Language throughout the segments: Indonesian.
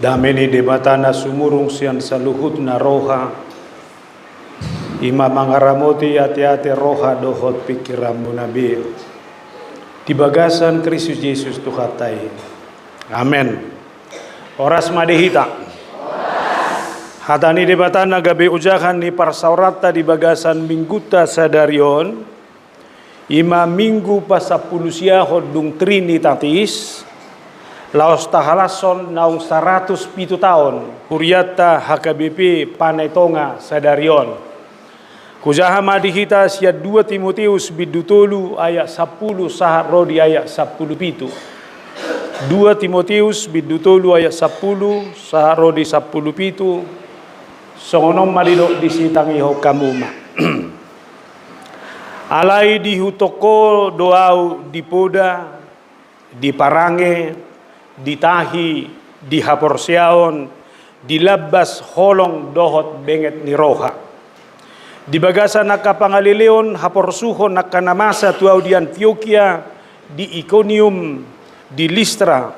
Dameni debatana sumurung sian saluhut na roha. Ima mangaramoti hati-hati roha dohot pikiranmu nabi. Di bagasan Kristus Yesus Tuhatai. Amen. Oras madehita. Hatani debatana gabe ujahan ni parsaurata di bagasan mingguta sadarion. Ima minggu pasapulusia hodung trinitatis. Laos tahalason naung 107 tahun Huriata HKBP Panaitonga Sadarion. Kujaha madihita sia 2 Timotius bidutulu ayat 10 sahat rodi ayat 10 pitu. 2 Timotius bidutulu ayat 10 sahat rodi 10 pitu. Songonom madidok disitangi hokamuma. Alai dihutoko doau dipoda diparange ditahi, dihaporsiaon, dilabas holong dohot benget ni roha. Di bagasan nakapangalilion, haporsuhon nakanamasa tuaw di Antioquia, di Iconium, di Listra,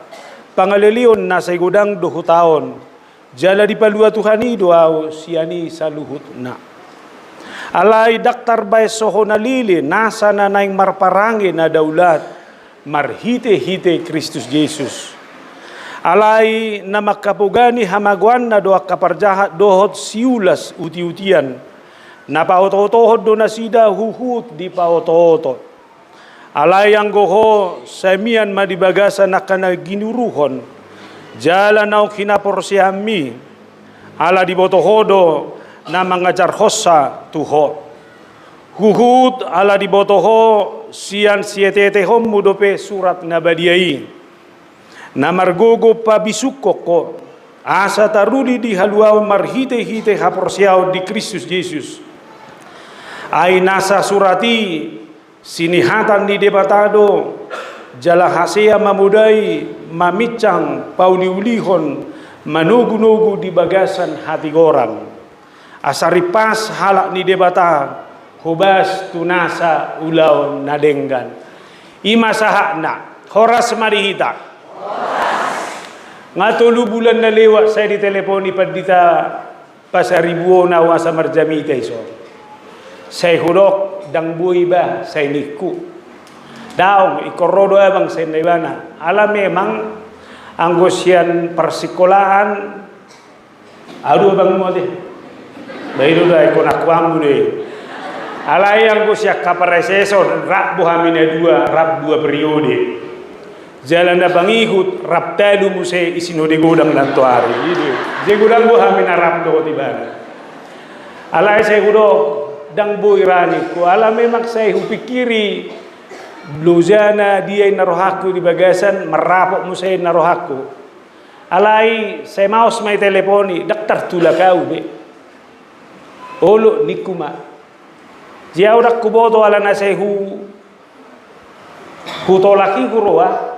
pangalilion nasa igudang 2 taon, jala di palua Tuhani doaw siani saluhut na. Alay daktar bay soho nalili, nasa na naing marparangi na daulat, marhite-hite Kristus Yesus. Alay na makapugani hamagwan na doa kaparjahat dohot siulas uti-utian. Na paototohod do na sida huhut di paototot. Alay ang goho semian madibagasa na kanaginuruhon. Jala na kinaporsihami. Ala di botohodo na mangajar hosa tuho. Huhut ala di botoho sian sietetehom mudope surat nabadiai. Namargogo pabisukok ko asa taruli di haluaw marhite-hite haporsiaw di Kristus Yesus ay nasa surati sinihatan ni debatado jala hasea mamudai mamicang pauliulihon manugu-nugu di bagasan hati orang asaripas halak ni debata hubas tunasa ulaw nadenggan ima sahakna horas marihita. Nga 3 bulan na lewat saya diteleponi padita pasaribuo na wasa marjamita iso. Saya hurok dang buhay ba saya liku. Daong ikorodo abang saya naibana. Alam memang anggosian persikolahan aduh bang mo de. Bairo da ikon akwang de. Alay anggosia kapareseso rap buhamina 2 rap 2 periode. Jalan na bangihut raptalu muse isinode godang lantuari ini je godang bo hamin arab do tibana alai saya gudo dang bo irani ko ala memang saya hupikiri bluzana dia narohaku di bagasan merapok muse narohaku alai saya mau semai teleponi daktar tulakau be olo nikuma jauh dak kuboto ala na saya hu tolaki kuroa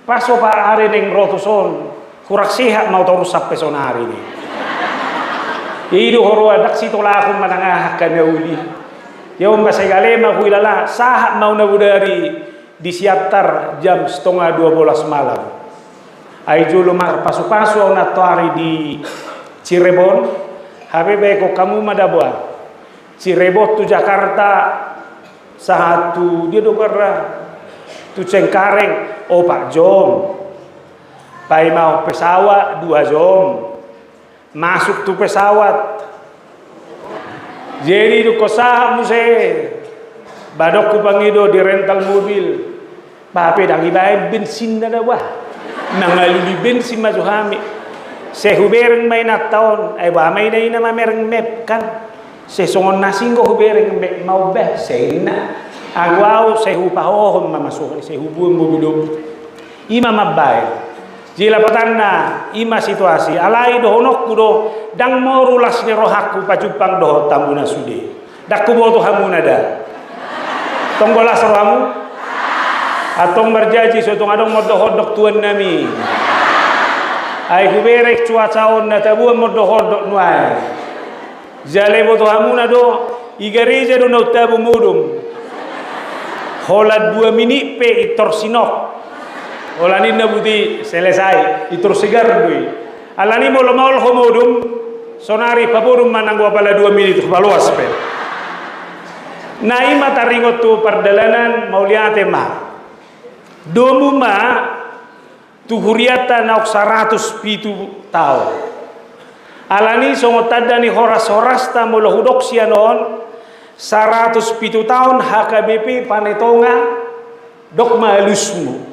paso pa are neng rotuson kurak sihat mau terus sampai sonari ni idu horoa dak sitolakun manangah kan uli yaum basegalema huilala sahat mau nabudari disiaptar jam 11:30 malam ai julu mar pasu-pasu na tari di Cirebon habebe ko kamu madabwa Cirebon tu Jakarta sahatu dia dokarra tu Cengkareng opak jom pai mau pesawat 2 jom masuk tu pesawat jadi tu kosaha muse badok ku pangido di rental mobil pape dangi bae bensin na wah nangaluli bensin majuhami sehubereng may nataon ay ba may na mamereng mep kan sesongon nasinggo hubereng mep mau beh sena agwao sehu pahohon mamasukan sehu buong bubudog ima mabay jila patanna ima situasi alai dohonok kudo dang morulas ni rohaku pacupang doho tambuna sude dakku boto hamuna da tonggolas rohamu atong berjaji sotong adong modohodok tuan nami ai huberek cuacaon na tabuan modohodok nuai jale boto hamuna do igarija do no tabu mudum hola 2 minit pe itor sinok hola ninna buti selesai itor segar dui Alani molo maul homodum sonari papurum mananggo pala 2 menit baluas pe. Naima taringot tu perdalanan mauliate ma. Domu ma tuhuriata nauk 107 tahun. Alani songotada ni horas-horasta molo hudok sianon 107 tahun HKBP panetonga dok malusmu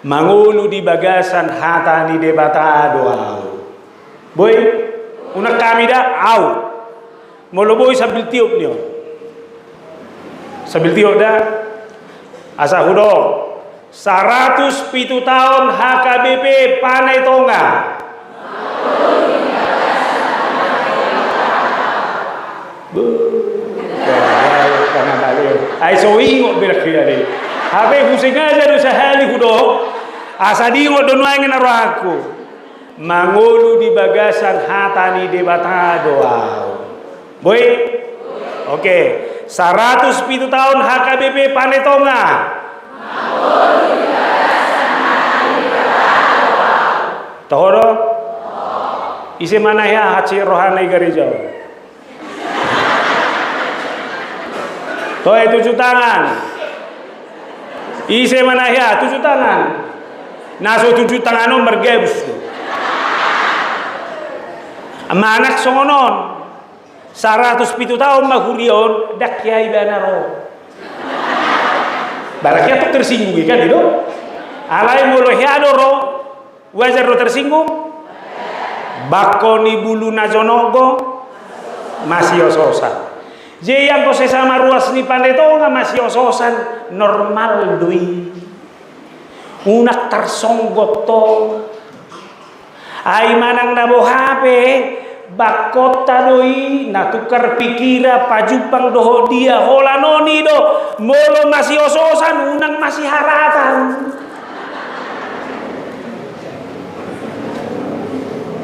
mangulu di bagasan hata ni debata doa. Boy, unak kami dah au. Molo boy sambil tiup niyo. Sambil tiup dah asa hudok 107 tahun HKBP panetonga. Karena balik, ay so ingo berkira deh. Habe husinga aja dosa hali hudo, asa dingo donuangin aku. Mangulu di bagasan hatani debata doa. Boy, oke. 107 tahun HKBP panetonga. Tohoro, isi mana ya haci rohani gereja. Toh 7 tangan. Ise mana ya 7 tangan. Naso 7 tangan nomor gebus. Anak songonon 107 tahun mahurion dak kiai banaro. Baraknya tuh tersinggung kan itu. Alai mulo hiadoro wajar lo tersinggung. Bakoni bulu najonogo masih ososan. Je yang kau sesama ruas ni pandai tahu nggak masih ososan normal dui. Unak tersonggot to. Ai manang nabo HP bakota doi natukar pikira pajupang doho dia hola noni do molo masih ososan unang masih haratan.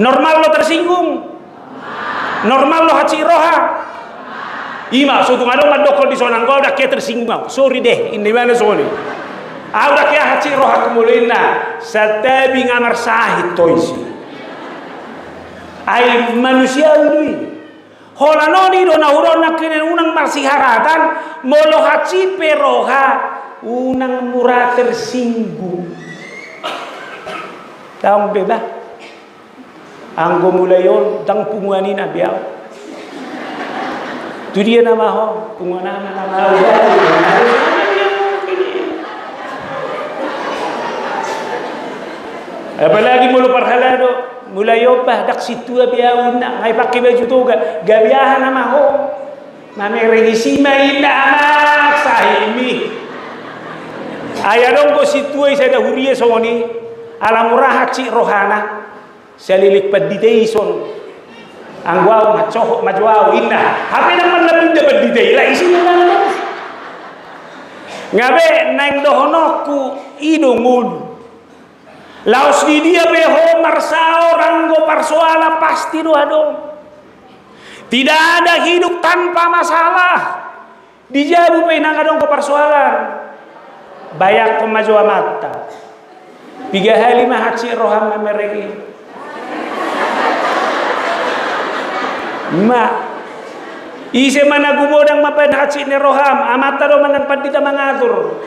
Normal lo tersinggung. Normal lo haci roha. Ima so tungado madokol di sonang gua udah kayak tersinggung. Sorry deh, ini mana sorry. Udah kayak haci roha kumulina. Satabi ngamar sahid toisi. Ai manusia ini. Hola noni do na urona kene unang masih haratan molo haci peroha unang murah tersinggung. Tahu bebas. Anggo mulayon dang punguani na biao. Tu dia nama ho, punguana nama ho. Apalagi mulu parhala do, mulayo pa dak situ biao na, ngai pakai baju tu gabiahan nama ho. Mame regisi mai na anak sahimi. Aya dong ko situ ai saya dah hurie songoni. Alamurah haci rohana. Selilik pediteison angwau macoh majwau indah hape naman labing dapat detail la isinya na ngabe nang dohonoku idungud laos di dia beho marsao ranggo parsoala pasti do ado tidak ada hidup tanpa masalah dijabu pe nang adong ko parsoalan bayak ko majwa mata 3 hari mah haci roham mereki ma ise mana gumodang mapan haci ni roham amata do manang pandita mangatur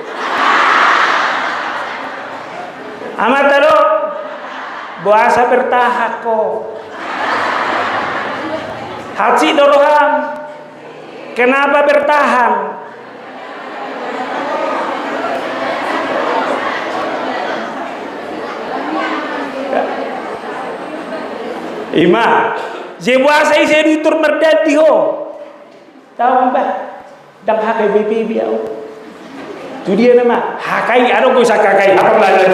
amata do buasa bertahak ko haci do roham kenapa bertahan ima je buasa ise ditur merdadi ho. Tahu mbak? Dang hakai BP biau. Tu dia nama hakai ado ko sakakai apa lagi.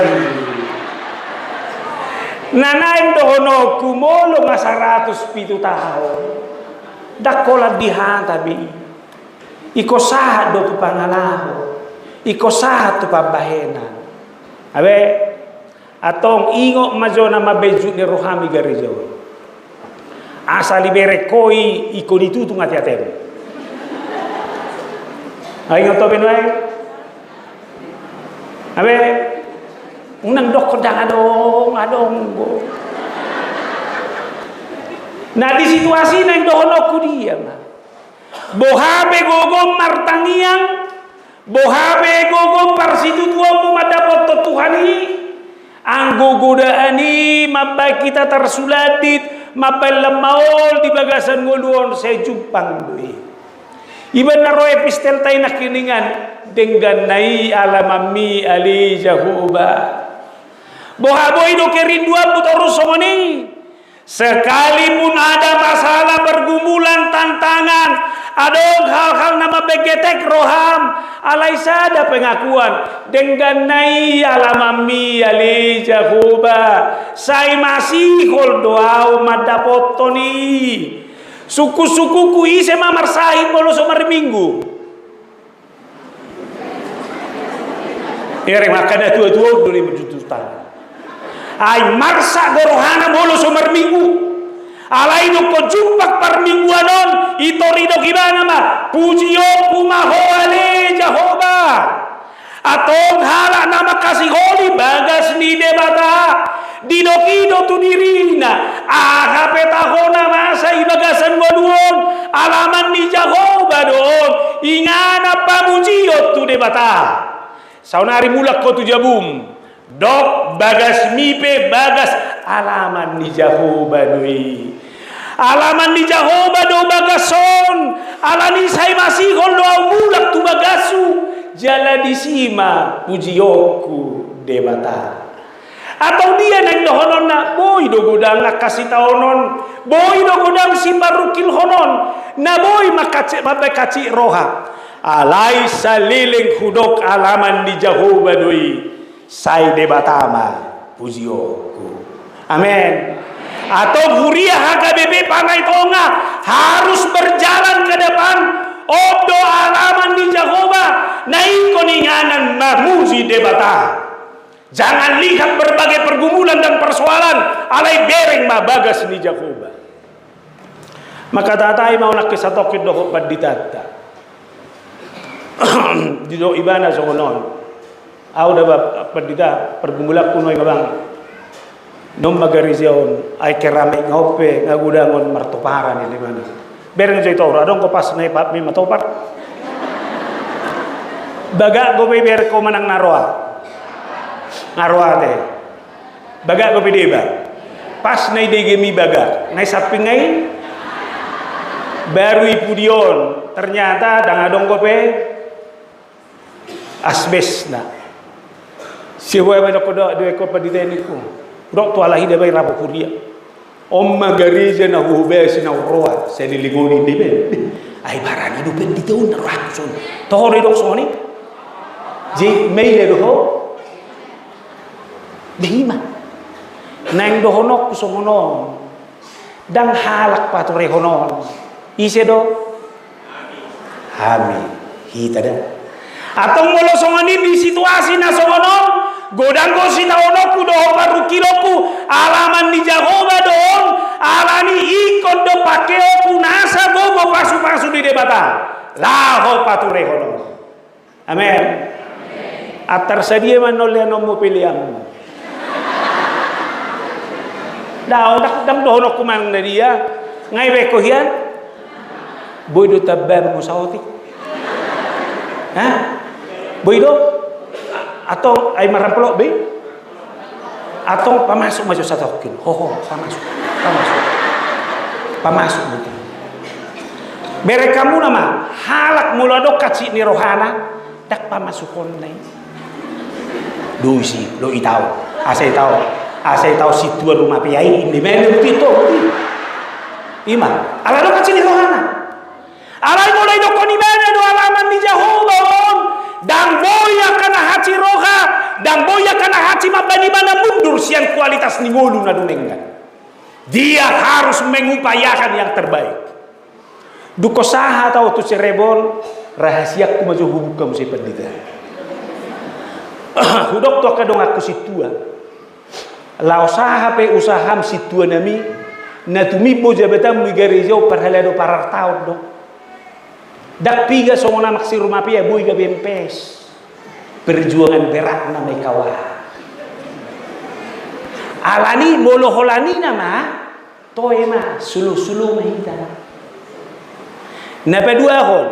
Nanaing dohono kumolo nga 107 tahun. Dakola dihan tabi. Iko sahat do tu pangalaho. Iko sahat tu pabahenan. Abe atong ingo majona mabeju ni rohami garijo. Asal libere koi iko ditutu ngati atem. Ayo to benoi. Abe unang dok kodang adong go. Nah di situasi nang dohonoku dia mah. Bohabe gogom martangiang, bohabe gogom parsitu tua mu madapot Tuhani, anggo godaani mabay kita tersuladit, mabay lemaol di bagasan ngoluon saya jumpang doi. Iban naro epistel tay nakiningan dengan nai alamami ali jahuba. Bohaboy do kerinduan butorus somoni. Sekalipun ada masalah pergumulan tantangan, ada hal-hal nama begetek roham, alai sada pengakuan dengan nai alamami ali jahuba. Saya masih hol doa madapotoni. Suku-sukuku ise mamarsahin bolo somar minggu. Ere makanya tua-tua dulu berjuta. Ay marsa gorohana bolo somar minggu. Alai do ko jumpak par mingguanon itorido gimana mah pujiyo kumaho ale jahoba. Atong hala nama kasih holi bagas ni debata. Didokido tu dirina aha petahona masa ibagasan waduon alaman ni jahoba don ingana pamujiyo tu debata. Saunari mulak ko tu jabum. Dok bagas mipe bagas alaman ni jahoba doi. Alaman ni jahoba do bagason. Alani say masih do mulak tu bagasu. Jala disima pujiyoku debata. Atau dia nang dohonon na boy do godang kasih taonon. Boy do godang si barukil honon. Na boy makaci roha. Alai saliling hudok alaman di jahoba doi. Sai debatama pujiyoku. Amin. Atau huria HKBP pangai tonga harus berjalan ke depan. Obdo alaman di jahoba naik koninganan mamuji debata. Jangan lihat berbagai pergumulan dan persoalan alai bereng mabagas ni jahoba. Maka tatai mau nak kisatokit dohok paditata. Dido ibana sonon. Au dapat padita pergumulan kuno bang. Nom magarizyon ay kerame ngope ngagudangon martoparan ini mana. Bereng jay toro adong ko pas na ipap mi matopar. Baga go ber ko manang naroa. Naroa te. Baga go ba. Pas na idegemi baga. Na sapingay baru ipudion. Ternyata dang adong ko pe asbes na. Siwa may nakodo do ko paditen ko. Dok tu alahi de bay rapo kuria. Om magariza na hubes na roa sa niligoni di ben. Ay barani do ben dito na rakson. Tohore dok soni. Ji meile do ho. Dehima. Nang do honok kusomono. Dang halak patore honon. Ise do. Hami hita da. Atong molo songani di situasi na songono. Godanggo sinaono ku doho parukiloku alaman ni jahoba don alani ikon do pakeo ku nasa gogo pasu-pasu di debata laho pature hono. Amen. Atar sadia man nolya nomo pilihan. Daw dang doho ku mang dia ngai be ko hian boy do tabam mo sauti. Hah? Boy do atau ay marampelok be atau pamasuk masuk satokin pamasuk betul bere kamu nama halak mulado kaci ni rohana dak pamasukon nai doisi do itau asai tahu situan rumah piai ini mene begitu ima ala do kaci ni rohana alai mulai do koni mene do alaman di jahubon dan boya kana haci roha dan boya kana haci mabani mana mundur siang kualitas ni ngolu na dunengan. Dia harus mengupayakan yang terbaik. Duko saha tau tu cerebon rahasia ku maju hubukam si pendita. Hudok tu kadong aku situa. Lao saha pe usaham situa nami natumi po jabatan migarizo parhalado parar taud do. Dak piga somona maksi rumah pia boy ga bempes. Perjuangan berat na may kawa. Alani moloholani nama toema sulu-sulu mahita. Napa dua hol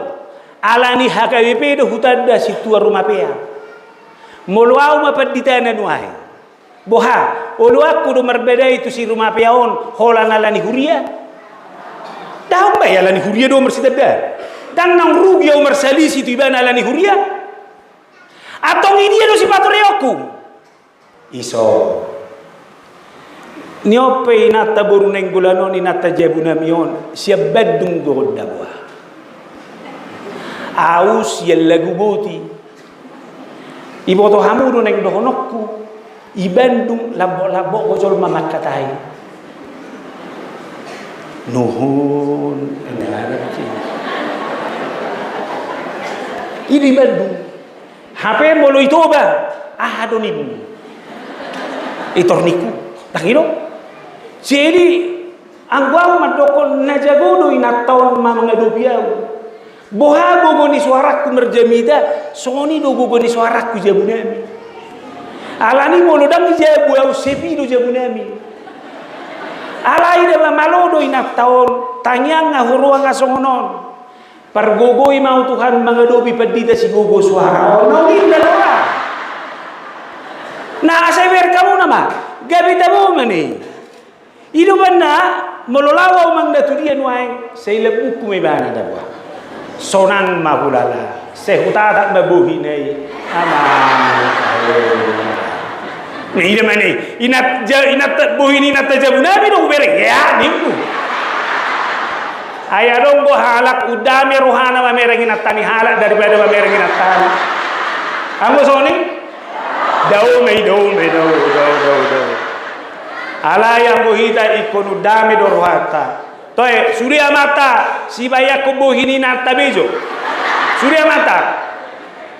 alani HKBP do hutan da situa rumah pea. Moluau mapaditana nuai. Boha, olu aku do berbeda itu si rumah pea on holan alani huria. Daun ba alani huria do mersidada. Dan nang rugi o mersalisi tu ibana alani huria. Atong ini do si patorioku. Iso. Niope inata boruneng gulanon inata jabunamion siap badung do dabwa. Aus yalagu boti. Iboto hamudo neng dohonokku ibandung labo-labo gojol mamakatai nuhun ini bandung HP molo itu ba adonim itorniku takiro jadi angguau madokon najagono inataon mamangadobiau boha gogoni suaraku merjamida soni do gogoni suaraku jabunami alani molo dang jabu au sepi do jabunami alai de malodo inak taon tanyang ngahuruang ngasongonon pargogoi mau Tuhan mangadobi padita si gogo suara no inda ora na aseber kamu nama gabi tabo mani idu banna mololawa mangda tudian wae sei lebuku me bana dabwa sonan mahulala sehutatak mabuhinay aman ini mana inat buhin inat jabunami dong bereng ya nimbu ayah dong bo halak udami rohana mamereng inat tani halak daripada mamereng inat tani kamu soni dau ala yang bohita ikon udami do rohata toy surya mata si bayak bohini nata bejo surya mata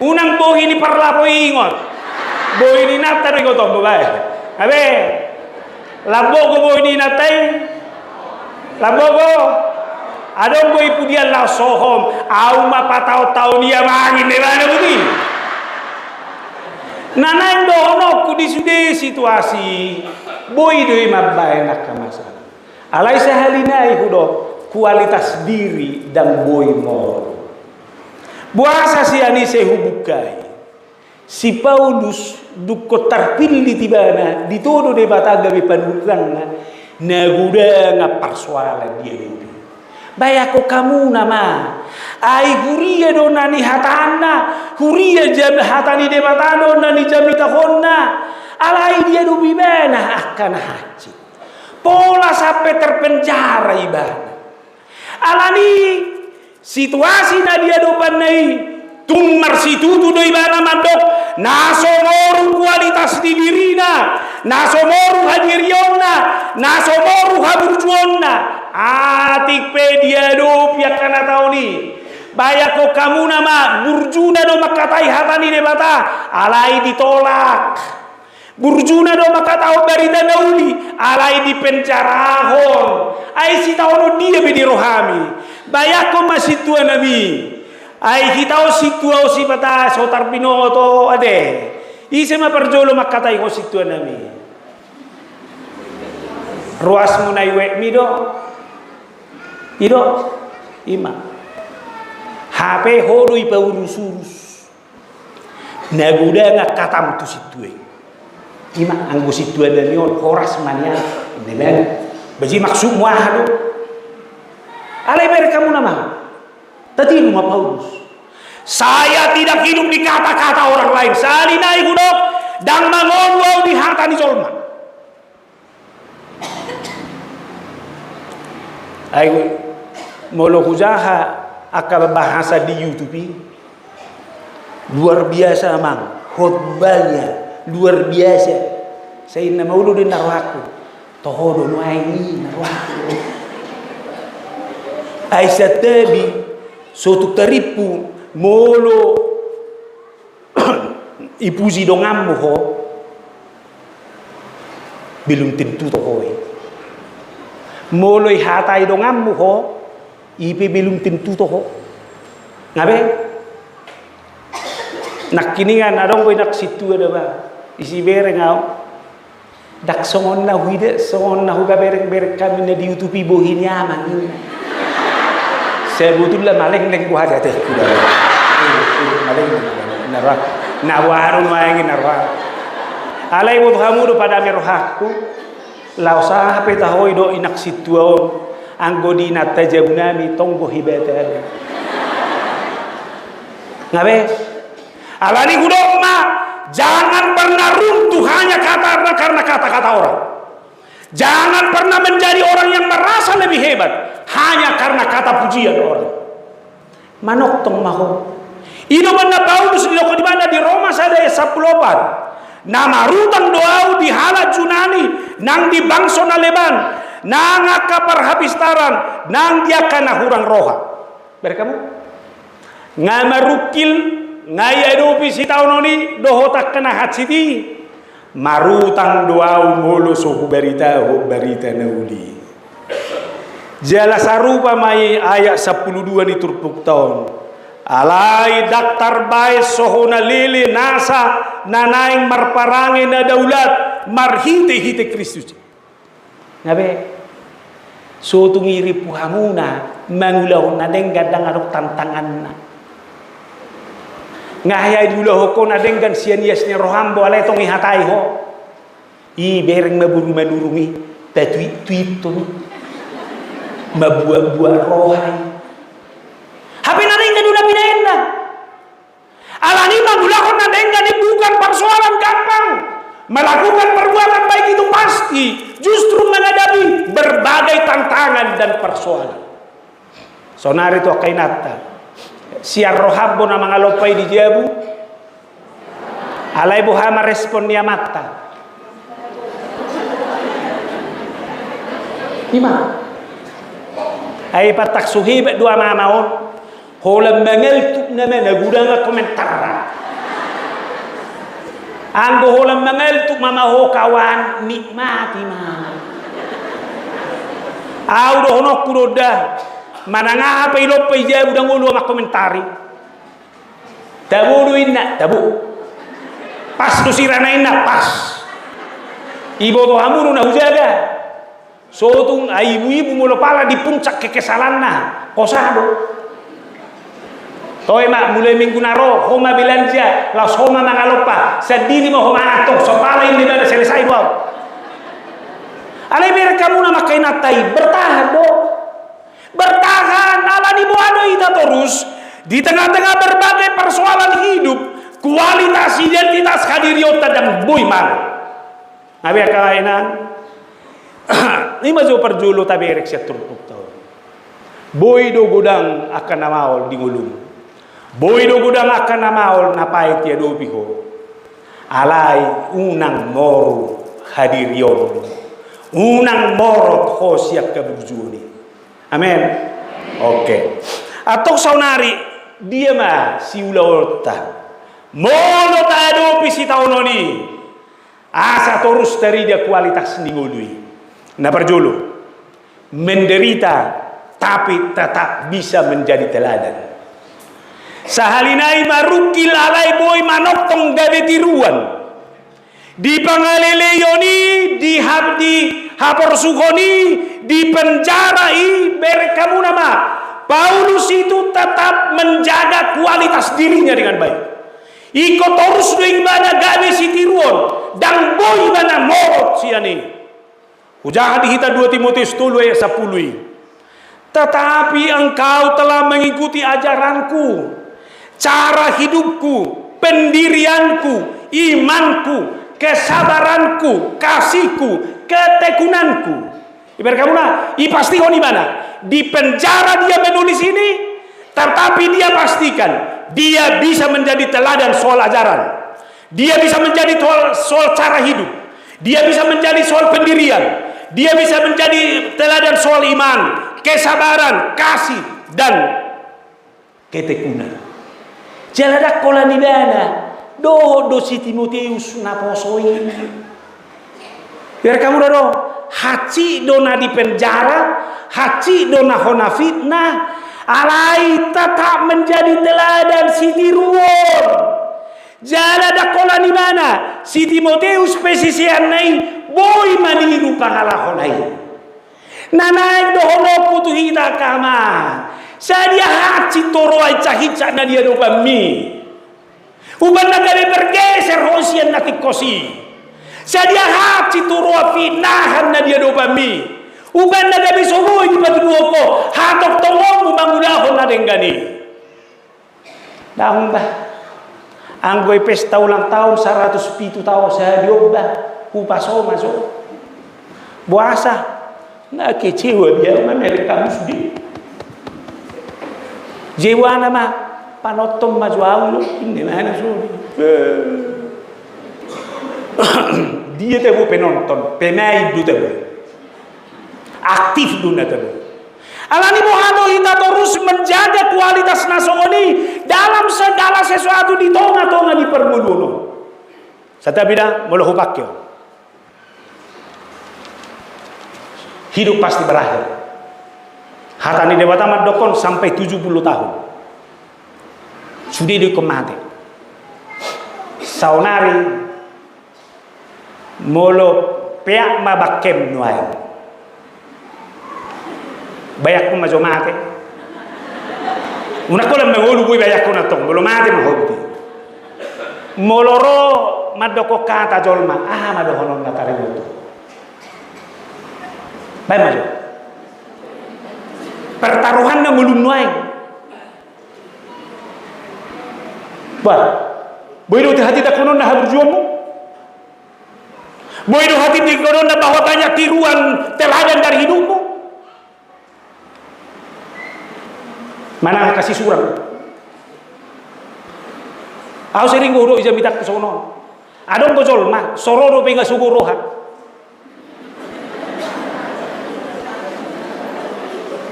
unang bohini parlapo ingot bohini nata do gotom bae abe labo go bohini natai labo go adong go ipudian la sohom au mapatao tao dia mangin de mana budi nanang do ono ku di sude situasi boy do mabae nak masalah alai sehalinai hudo kualitas diri dan boy mor buasa si ani sehubukai si Paulus dukko terpilih tibana ditodo de bataga be panurang naguda ngaparsoala dia dewi bayako kamu nama ai huria do nani hatana huria jab hatani de batano nani jamita honna alai dia do bibana akan haji pola sampai terpenjara ibadah alani situasi na dia dopan nai tumar situtu do ibadah mandok nasomoru kualitas di dirina nasomoru hadirionna nasomoru haburjuonna atik pe dia do piak kana tauni bayako kamu nama burjuna do makatai hatani de bata alai ditolak burjuna do maka tahu berita nauli alai di pencarahon ai si tahu dia be di rohami bayako masih tua nabi ai kita si tua si bata sotar pinoto ade ise ma perjolo maka tai ko si tua nabi ruas munai we mido ido ima HP hodo ipa urus naguda ngakatam tu si tua ima anggo situa danion horas mania deben baji maksud muahadu alai ber kamu nama tadi rumah Paulus saya tidak hidup di kata-kata orang lain salinai gudok dan mangolwau di harta di solma ayo molo hujaha akal bahasa di YouTube luar biasa mang khotbahnya luar biasa saya nama ulu di naruhaku tohodo nuaini naruhaku Aisyah tabi suatu teripu molo ipuji dongamu ho belum tentu tohoi molo hatai dongamu ho ipe belum tentu toho ngabe nak kiningan adong boy nak situ ada ba isi bereng au dak songon na huide songon na huga berek kami na di YouTube bohini aman. Sebetulnya maling leng ku hada teh kuda. Maling narwa nawarun maingin narwa. Alai mo hamudo pada merohaku lausa pe tahoi do inak situon anggo dina tajabunami tonggo hibatan. Ngabe? Alani kudok ma jangan pernah runtuh hanya karena kata-kata orang. Jangan pernah menjadi orang yang merasa lebih hebat hanya karena kata pujian orang. Manok tong maho. Ino benda Paulus di mana di Roma sadaya 10. Nama rutang doau di halat Junani nang di bangso na leban nang akapar habistaran nang dia kana hurang roha. Berkamu ngamarukil ngai edopi si taunoni dohotak kena hatsiti marutang doau ngolo sohu berita nauli jala sarupa mai ayat 12 di turpuk tahun alai daktar bae sohona lele nasa nanaing marparange na daulat marhite Kristus ngabe so tungiri puhamuna mangulau na deng gadang adok tantanganna ngahaya dulu hoko na dengan sian yasnya rohambo alai tong ihatai ho i bereng maburu manurungi tweet to mabuah-buah rohai hape na dengan udah pindah alani magulakon na dengan bukan persoalan gampang melakukan perbuatan baik itu pasti justru menghadapi berbagai tantangan dan persoalan sonari to kainata siar rohabbo na mga lopay di jabu alay buha marespon niya mata ima ay patak suhibet dua mamaon holam mangeltuk naman nagudang nga komentara anggo holam mangeltuk mamaho kawan nikmati ma aw do honok kuroda mananga apa ilop pa ija udang ulo mak komentari tabu inna tabu pas tu sirana inna pas ibo to hamuru na hujaga sotung ibu mulo pala di puncak kekesalan na kosado toy mak mulai minggu naro homa belanja laos homa mangalopa sedini mo homa atok so pala ini dah selesai wow alai ber kamu na makainatai bertahan alani buado ita terus di tengah-tengah berbagai persoalan hidup kualitas identitas hadiriota dan boy man nabi akainan lima jo perjulu tabi erek turpuk tahu boy do gudang akan namaol di ngulung boy do gudang akan namaol napai tia do piho alai unang moro hadirion unang moro ho siap kaburjuni. Amen. Oke. Atau saunari dia mah si ulaota. Mono tado pisi taunoni. Asa terus dari dia kualitas ningului. Na perjulu. Menderita tapi tetap bisa menjadi teladan. Sahalinai marukil alai boy manotong gawe tiruan. Di pangaleleyoni di hapor sukoni di penjarai berkamu nama Paulus itu tetap menjaga kualitas dirinya dengan baik ikut terus doing bana gawe si tiruon dan boy bana morot siani ujah dihita 2 Timotius 3 ayat 10 tetapi engkau telah mengikuti ajaranku cara hidupku pendirianku imanku kesabaranku, kasihku, ketekunanku. Ibarat kamu nah, pasti di mana? Di penjara dia menulis ini, tetapi dia pastikan dia bisa menjadi teladan soal ajaran. Dia bisa menjadi soal cara hidup. Dia bisa menjadi soal pendirian. Dia bisa menjadi teladan soal iman, kesabaran, kasih dan ketekunan. Jaladak kola di mana? Do si Timotius naposoi. Biar kamu do haci dona di penjara, haci dona hona fitnah, alai tetap menjadi teladan si tiruon. Jala dakola di mana? Si Timotius pesisian nai boy maniru pangalahonay. Nanay dohono putu hita kama. Sadia haci toro ay cahica na dia do kami. Uban na gabi bergeser hosian natikosi. Sadia haci toro finahan na dia do kami. Uban na gabi soboy di pagduo ko. Hatok tongong mangulahon na denggani. Dahong ba? Anggoy pesta ulang tahun 107 tahun saya dioba. Upaso masuk. Puasa. Nah kecewa biar Amerika musdi. Jiwa nama panotom majuau ini mana suri. Dia tebu penonton, pemain itu tebu. Aktif dunia tebu. Alani mohado kita terus menjaga kualitas nasoni dalam segala sesuatu di tonga-tonga di permuluno. Satabida molo hupakyo. Hidup pasti berakhir. Hatani dewata madokon sampai 70 tahun. Sudah dikomate. Saunari molo peak mabakem nuai. Bayak ko majomate. Una kolam mengolu bui bayak ko natong molo mate mahobti. Moloro madoko kata jolma madohonon nakarimuto. Baik majo. Pertaruhan na ngulunway. Ba, boy do hati tak konon na berjuang mo. Boy do hati di konon na bahwa banyak tiruan teladan dari hidupmu. Mana kasih surang. Aku sering guru ija mitak ke sono. Adong gojol mah sororo pe nga suguroha.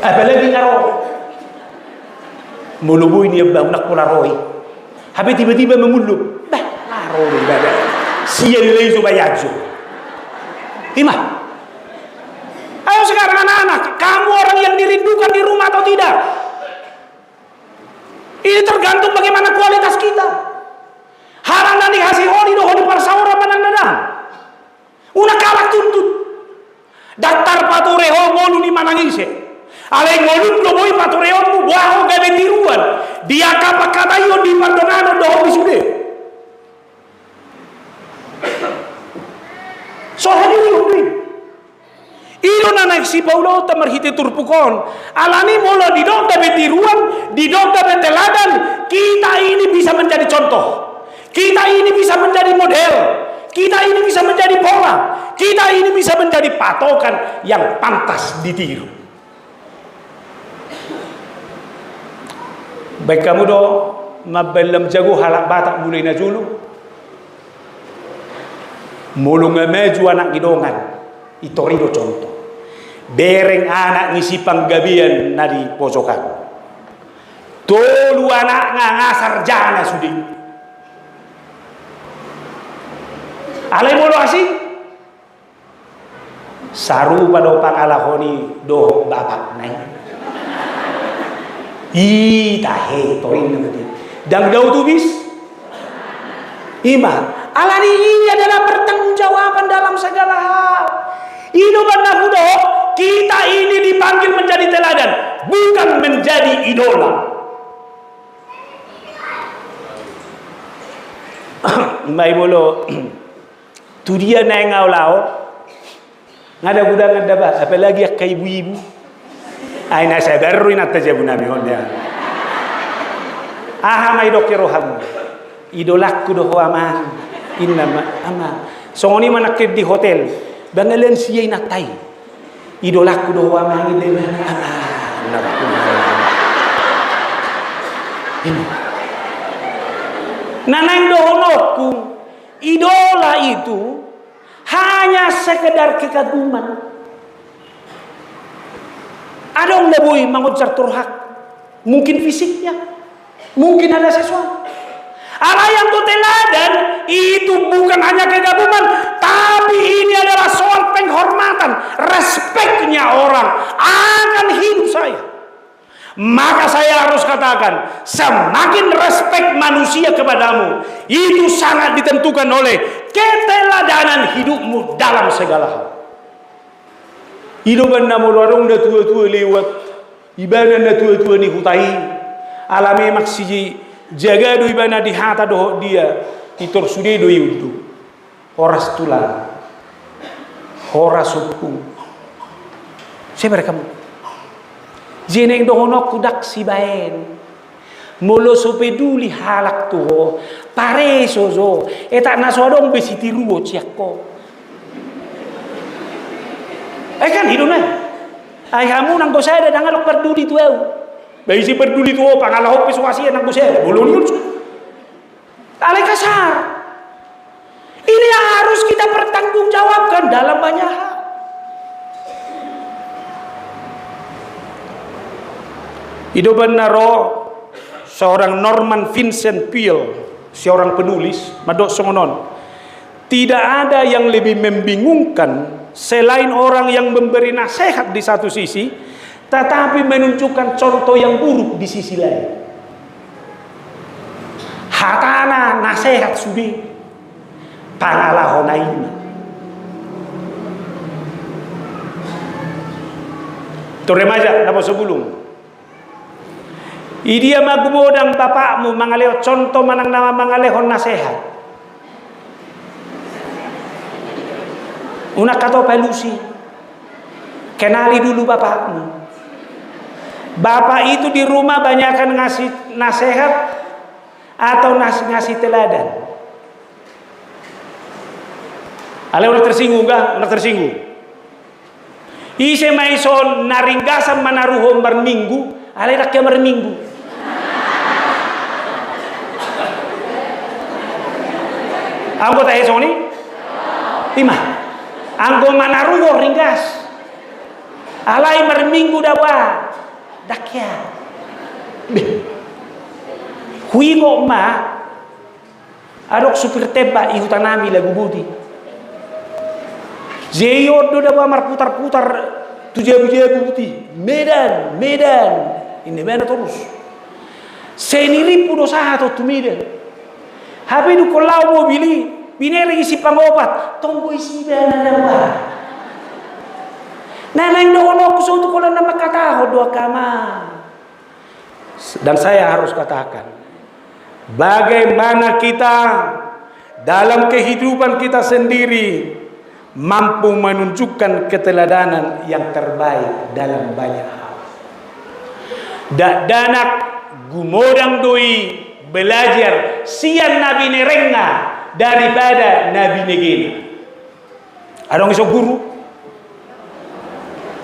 Apalagi ngaro mulubuy niya bang nakularoy habis tiba-tiba memulub bah laro ibadah siya nilai subayadzo Ima ayo sekarang anak-anak kamu orang yang dirindukan di rumah atau tidak ini tergantung bagaimana kualitas kita harang nanti kasih honi dohoni parsaura panang-nanang una kalak tuntut daftar patureho ngolu ni manangise alai ngolun lo boy patureonmu baho gabe tiruan dia kapakatayo di Maldonado doho bisude sohani undi ilo na naiksi Paulo tamarhite turpukon alani molo di dog gabe tiruan di dog gabe teladan kita ini bisa menjadi contoh kita ini bisa menjadi model kita ini bisa menjadi pola kita ini bisa menjadi patokan yang pantas ditiru. Baik kamu do mabelam jago halak batak mulai na julu mulung meju anak gidongan itorido contoh bereng anak ngisi panggabian na di pojokan tolu anak ngasar jana sudi alai molo asing saru pada pangalahoni do bapak naik tahe toin nanti dan dau tubis iman alani ini adalah pertanggungjawaban dalam segala hal hidup anak muda kita ini dipanggil menjadi teladan bukan menjadi idola mai bolo tu dia naik ngau-lau ngada gudang ngada ba apalagi kayak ibu-ibu ay nasa baru ina tajabu nabi honda mai dokero ham idolakku do aman inna ama songoni manakid di hotel bangalan siya inatai idolakku do aman ide nanang dohonokku idola itu hanya sekedar kekaguman. Adong lebui mengujar turhak, mungkin fisiknya, mungkin ada sesuatu. Allah yang teladan itu bukan hanya kekaguman, tapi ini adalah soal penghormatan, respeknya orang akan hidup saya. Maka saya harus katakan, semakin respek manusia kepadamu, itu sangat ditentukan oleh keteladanan hidupmu dalam segala hal. Hidupan na mulwarong na tua-tua lewat, ibanan na tua-tua ni hutai, alame maksiji jaga do ibana di hata doh dia, itor sude do yudu, horas tulang, horas hukum. Saya berkamu, jeneng dohonok kudak si baen, molo sopeduli halak tuho, pare sozo, etak nasodong besi tiruo ciakko. Kan hidupnya. Ay kamu nang saya ada ngalok peduli tu eu. Bayi si peduli tu pangalahok pesuasi nang saya. Bolong ni. Alai kasar. Ini yang harus kita pertanggungjawabkan dalam banyak hal. Hidupan naro seorang Norman Vincent Peale, seorang penulis, madok songonon. Tidak ada yang lebih membingungkan selain orang yang memberi nasihat di satu sisi, tetapi menunjukkan contoh yang buruk di sisi lain. Hatana nasihat sudi pangalahonaina. Itu remaja dapat sebelum. Idia magumodang bapakmu mangaleo contoh manang nama mangalehon nasihat. Una kata pelusi, kenali dulu bapakmu. Bapak itu di rumah banyakkan ngasih nasihat atau ngasih teladan. Ale udah tersinggung gak? Udah tersinggung. Ise maison naringgasan manaruhom berminggu, ale rakyat berminggu. Anggota esoni? Lima. Anggo manarugo ringgas, alai merminggu dawa, dakya. Huingo ma, adok supir teba ihutanami lagu budi. Zeyo do dawa marputar-putar tujabu-jabu budi. Medan, ini mana terus. Seniri pudo sahato tu Medan. Habi du kolau mobili. Bineri isi pangobat, tunggu isi dana dawa. Nanang dono kusutu kolan nama kata dua kama. Dan saya harus katakan, bagaimana kita dalam kehidupan kita sendiri mampu menunjukkan keteladanan yang terbaik dalam banyak hal. Danak gumodang doi belajar sian nabi nerenga daripada nabi negeri. Ada orang iso guru.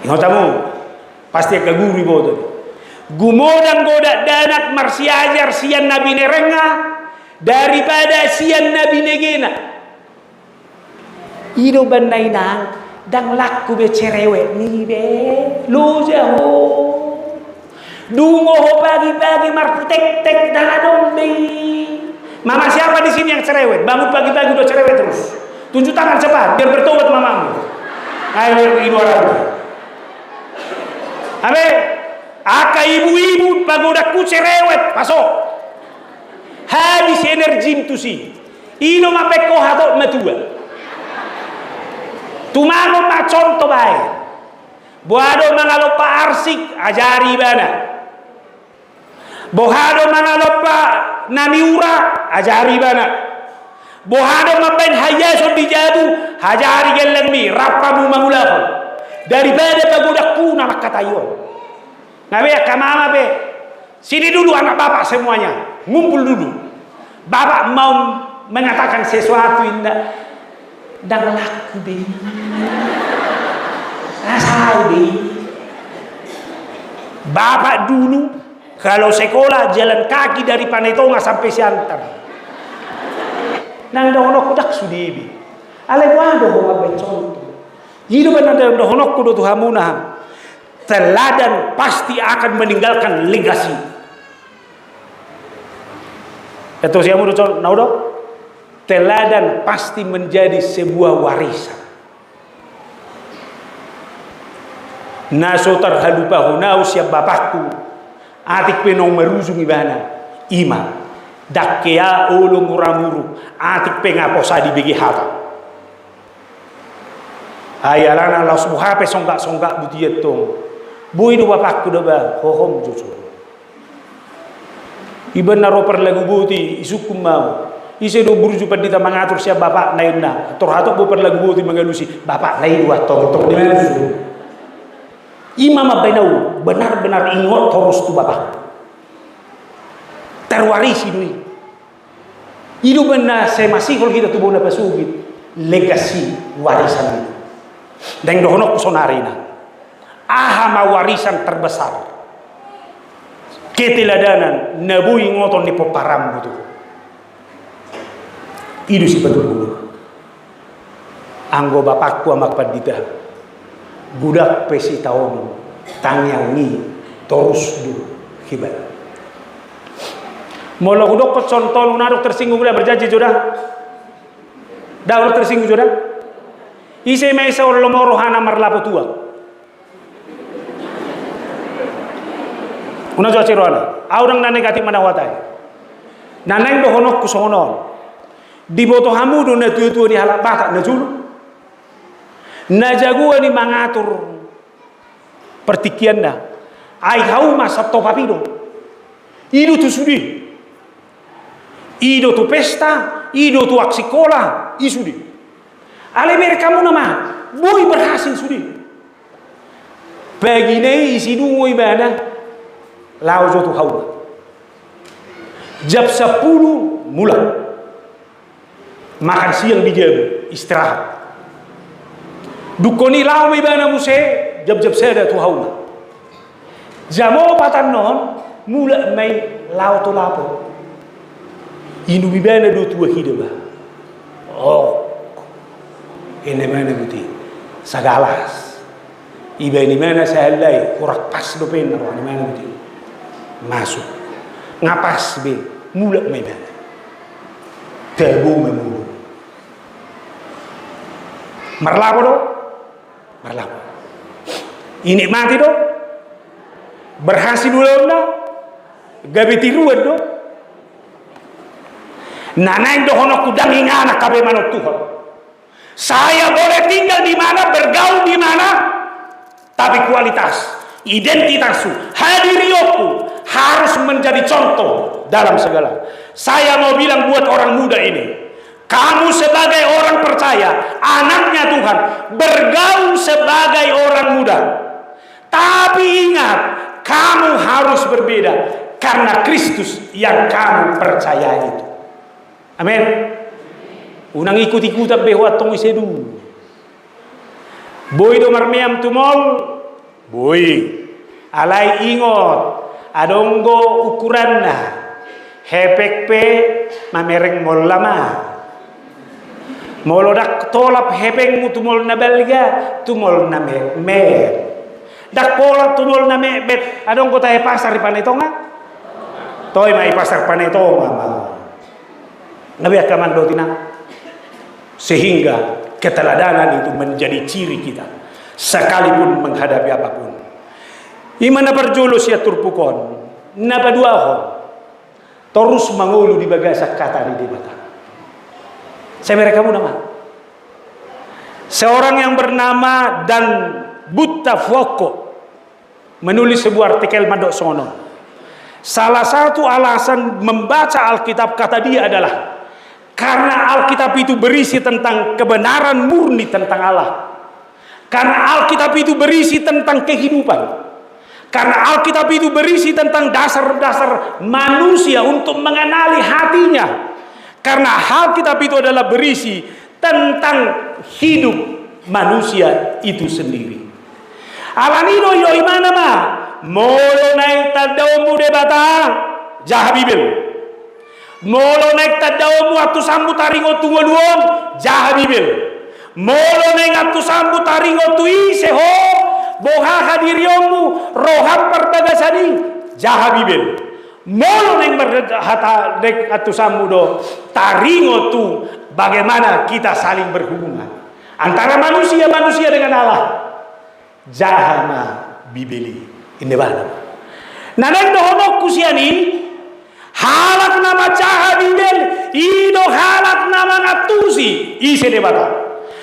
Ingat kamu pasti ke guru bodoh. Gumodang goda danak marsiajar sian nabi nerenga daripada sian nabi negeri. Ido bandai nang dang laku be cerewet ni be lu jauh. Dungo ho pagi-pagi marputek-tek daladong be. Mama siapa di sini yang cerewet? Bangun pagi-pagi udah cerewet terus. Tunjuk tangan cepat biar bertobat mamamu. Ayo ini orang. Abe, aka ibu-ibu pagodaku cerewet, pasok. Habis energi itu sih. Ino mapeko hato metua. Tumangon ma contoh baik. Boado mangalopa arsik ajari bana. Bohado mangalopa namiura ajari bana. Bohado mapain hayason dijadu hajari gelemi rapamu mangulahon. Daripada pagodaku nama katayon. Ngabe kamama be. Sini dulu anak bapak semuanya. Ngumpul dulu. Bapak mau mengatakan sesuatu indah. Dan laku be. Asal be. Bapak dulu kalau sekolah jalan kaki dari Panetonga sampai Siantar. Nang dohonok kudak sudibi. Ale wado ho mabe contoh. Hidup nang dohonok kudu tuhamuna. Teladan pasti akan meninggalkan legasi. Itu siapa mu contoh naudo? Teladan pasti menjadi sebuah warisan. Naso terhalupa hunau siap bapakku. Atik penong merusung ibana. Ima. Dakea ulung uramuru atik pengaposa di begi hata. Ayalana laus buhape songgak butiet tong. Bui do bapakku do ba hohom jujur. Iban naro perlagu buti isukum mau. Ise do burju padita mengatur siap bapak naina. Tor hatok bo perlagu buti mengalusi bapak naik dua tong di mana su. Imam abenau benar-benar ingot terus tu bapak. Terwarisi dui. Hidup benar saya masih kalau kita tubuh napa sugit legasi warisan itu. Dan dohonok sonarina. Ahama warisan terbesar. Keteladanan nabui ngoton di peparam itu. Itu si betul. Anggo bapakku amak padita. Budak pesi tahun tangyang ni terus du hibat. Molo hudok contoh lunaruk tersinggung udah berjanji jodah. Dah udah tersinggung jodah. Ise mesa orang lomorohana marlapo tua. Una jua ciroana. Aurang na negatif mana watai. Naneng do honok kusonon. Di boto hamudu na tuyo di halak bata na julu. Na jaguan ni mangatur pertikian na. Ai hau masa topapido. Idu tu sudi. Ido tu pesta, ido tu aksikola, isudi. Ale merekamu nama, boy berhasil sudi. Begini isi dungu ibana, laujo tu haula. Jam 10 mulai. Makan siang di jam istirahat. Dukoni lau ibana muse, jam-jam seda tu haula. Jamo patan non, mulai mai lau tu lapo. Inu bibana do tua hidup. Oh, ini mana buti? Sagalas. Iba ini mana saya lay kurak pas do pena ini mana buti? Masuk. Ngapas be mulak mai bana. Tebu memulu. Marlapo do? Marlapo. Ini mati do? Berhasil dulu do? Gabe tiruan do? Nanang dohonok kudang ingana kabe manot Tuhan. Saya boleh tinggal di mana, bergaul di mana, tapi kualitas, identitasku, hadirioku harus menjadi contoh dalam segala. Saya mau bilang buat orang muda ini, kamu sebagai orang percaya, anaknya Tuhan, bergaul sebagai orang muda. Tapi ingat, kamu harus berbeda karena Kristus yang kamu percaya itu. Amin. Unang ikut-ikutan behwa tong isedu. Boy do marmeam tumol. Boy. Alai ingot. Adonggo ukuranna. Hepek pe mamereng mol lama. Molodak tolap hepeng mu tumol na belga. Tumol na mer. Dak pola tumol na bet. Adonggo tahe pasar di panetonga. Toy mai pasar panetonga. Nabi akaman dotina. Sehingga keteladanan itu menjadi ciri kita sekalipun menghadapi apapun. Imana berjulus ya turpukon. Napa duahon. Terus mengulu di bagasak kata di debata. Saya mereka nama. Seorang yang bernama Dan Buttafoko menulis sebuah artikel Madok Sono. Salah satu alasan membaca Alkitab kata dia adalah karena Alkitab itu berisi tentang kebenaran murni tentang Allah. Karena Alkitab itu berisi tentang kehidupan. Karena Alkitab itu berisi tentang dasar-dasar manusia untuk mengenali hatinya. Karena Alkitab itu adalah berisi tentang hidup manusia itu sendiri. Alanino yo imana ma molo naik tadamu debata jahabibil. Molo naik tadamu atu sambu taringo tungo duon jahabibil. Molo naik atu sambu taringo tui seho boha hadiriomu roham perdagasani jahabibil. Molo naik berhata naik atu sambu do taringo tu bagaimana kita saling berhubungan antara manusia dengan Allah. Jahama bibeli ini bana. Nanang dohonok kusiani halak nama jahabibel ido halak nama ngatusi ise debata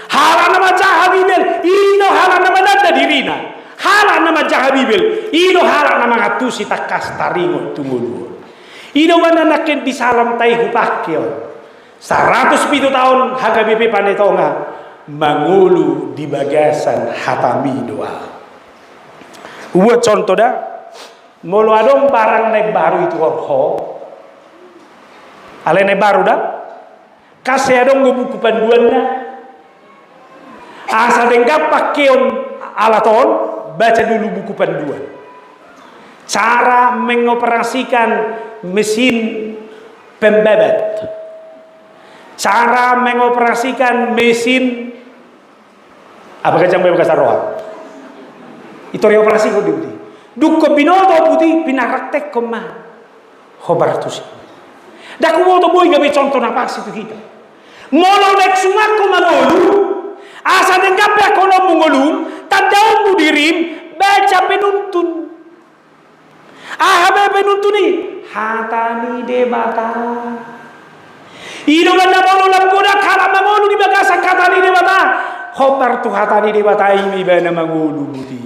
halak nama jahabibel ido halak nama nada dirina halak nama jahabibel ido halak nama ngatusi takas taringo tumulu ido mana nakin disalam tai hupakyo 107 tahun HKBP Panetonga mangulu di bagasan hatami doa. Buat contoh dah, mulu adong barang naik baru itu orho, ale naik baru dah, kasih adong buku panduan dah, asa denggap pakeon alaton, baca dulu buku panduan, cara mengoperasikan mesin pembebat, cara mengoperasikan mesin apa kacang bebas rohan. Itu operasi ko di dukko binoto buti pinaraktek ko ma hobar tu si daku moto boy gabi contoh napas itu kita molo nek sumak ko mangolu asa dengkape ako no mungolum tadaw mo dirim baca penuntun be penuntuni hatani debata ido ganda molo lamgoda kala mangolu di bagasan katani debata hobar tu hatani debata imi bana mangolu buti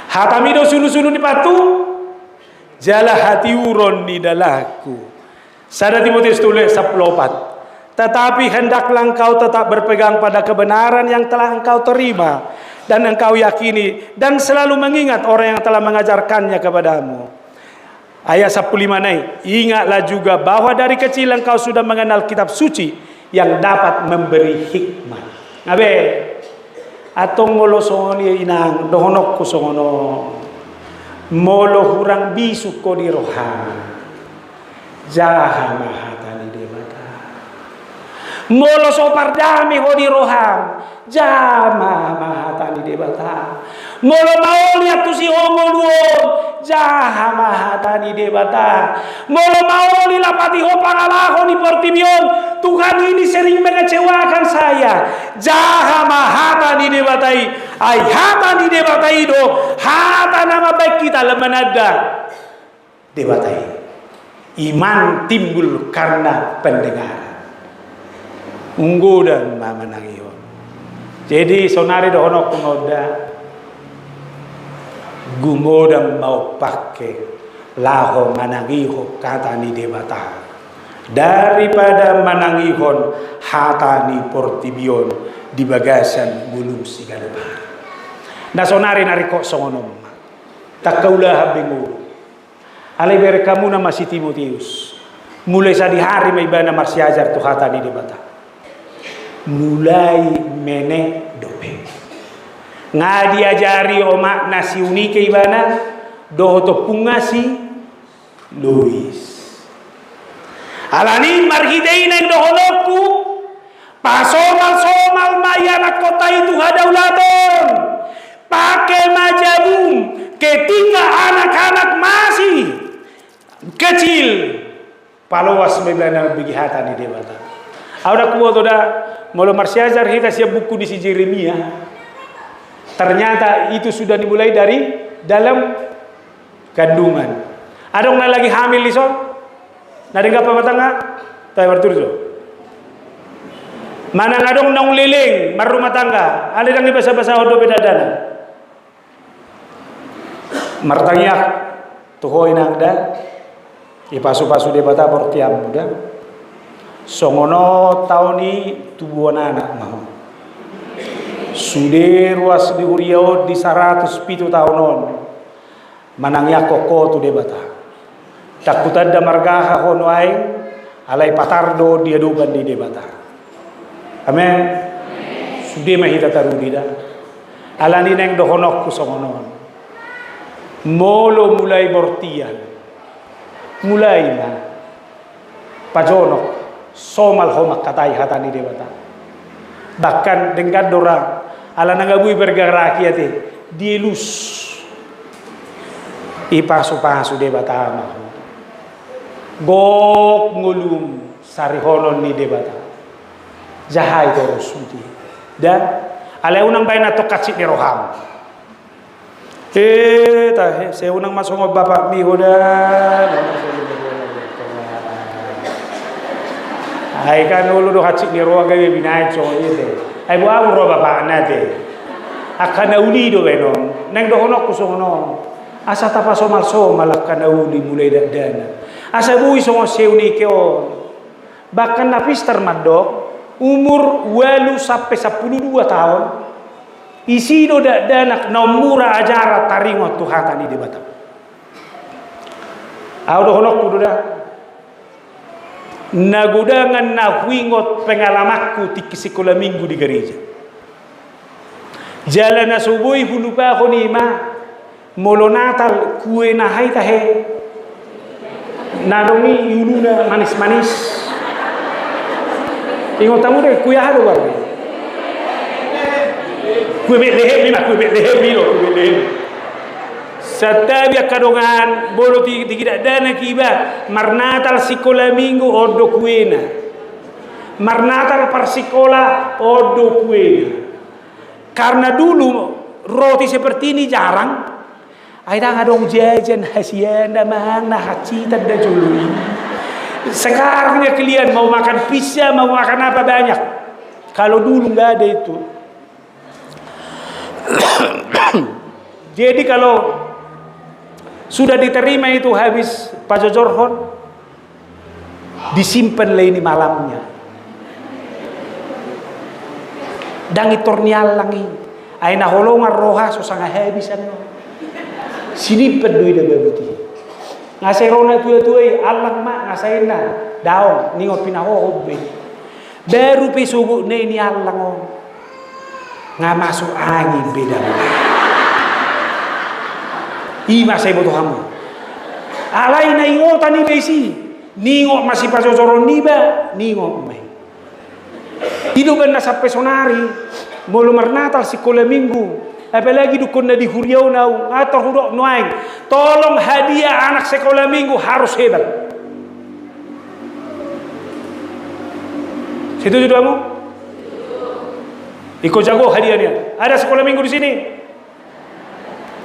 hatamido sunu-sunu di patu jala hati uron di dalaku sada Timotius tulis 10:4 tetapi hendaklah engkau tetap berpegang pada kebenaran yang telah engkau terima dan engkau yakini dan selalu mengingat orang yang telah mengajarkannya kepadamu. Ayat 15 naik ingatlah juga bahwa dari kecil engkau sudah mengenal kitab suci yang dapat memberi hikmah ngabe atong molo songoni inang dohonok ko songono molo hurang bisu ko di rohan jaha mahatani debata molo sopardami ho di rohan jama mahatani debata molo maoli atu si homoluon jaha mahatani debata molo maoli lapati ho pangalaho ni Portibion Tuhan ini sering mengecewakan saya jaha mahatani debatai ay hatani debatai do hata nama baik kita lemanada debatai iman timbul karena pendengaran unggu dan mamanangion jadi sonari dohonok kumoda gumodang mau pakai laho manangiho katani debata daripada manangihon hatani Portibion di bagasan bulung sigalupa na sonari nariko songonom takaulah habingu alay bere kamu na masih Timotius mulai sa di hari may iba na marsiajar tu hatani debata mulai mene dope nga diajari oma nasi unike ibana doho pungasi Luis alani marhidei neng doholoku pasomal-somal mayanak kota itu hadaulaton pakai majabum ketika anak-anak masih kecil palawas mebana bigihatan di debata auda kuo toda molo marsiajar hita siap buku di si Jeremia ternyata itu sudah dimulai dari dalam kandungan adong na lagi hamil iso nadeng apa matanga tayo marturjo mana ngadong nang liling marumah tangga ada yang basa-basa hodo bedadana martangyak tuhoy nangda ipasu-pasu debata portiam muda songono tauni tubuhan anak mau sudah ruas di Uriau di 107 tahunon manangyak koko tu debata takutan da margaha hono ay alay patardo dia dugan di debata amen sudah mahita tarudida alani neng dohonok ku songonon molo mulai bortian mulai na pajonok somal homak katai hatani debata bahkan dengan dorang ala nangabui bergerak ya teh dielus ipasu-pasu debata mah gok ngulum sarihonon ni debata jahay terus suci dan ala unang bayi na tokat ni roham tah saya unang masong bapak mi hoda Ai kan ulu do hacik ni roa gawe binai so ite. Ai buang ro bapak nate. Akana uli do benon. Neng do honok kusono. Asa tapa somal malak kana uli mulai dana. Asa bui songo seuni keo. Bahkan napis termadok umur 8 sampai 12 tahun. Isi do dana nomura ajara taringo Tuhan di Batam. Au do honok kudu dah. Nagudangan na huingot pengalamanku di sekolah minggu di gereja. Jalan na subuhi hulu pa ako ni ma. Molo Natal kue na hai tahe. Nadongi yulu na manis-manis. Ingot tamu deh kue hado baru. Kue Betlehem lima, kue Betlehem milo, kue Betlehem. Setabi kadongan bolo tidak dana kiba marnatal sekolah minggu odo kuena marnatal persikola odo kuena karena dulu roti seperti ini jarang ada ngadong jajan hasian damang nah hacita da jului sekarang ya kalian mau makan pizza mau makan apa banyak kalau dulu nggak ada itu. Jadi kalau sudah diterima itu habis pajojorhon disimpan lagi malamnya dan itornial langi aina holongan roha so sangat habis ano sini pedui da bebuti ngasai rona tua-tua alang mak ngasaina daong ningot pinaho hobbe baru pesugu ne ini alang on nggak masuk angin beda. Ima saya butuh kamu. Alai na ingota ni besi. Ningo masih pasosoron niba, ningo mai. Hidup na sampai sonari. Mulu marnatal sekolah minggu. Apalagi dukun na di huriau nau atau hurok nuaing. Tolong hadiah anak sekolah minggu harus hebat. Setuju kamu? Ikut jago hadiahnya. Ada sekolah minggu di sini.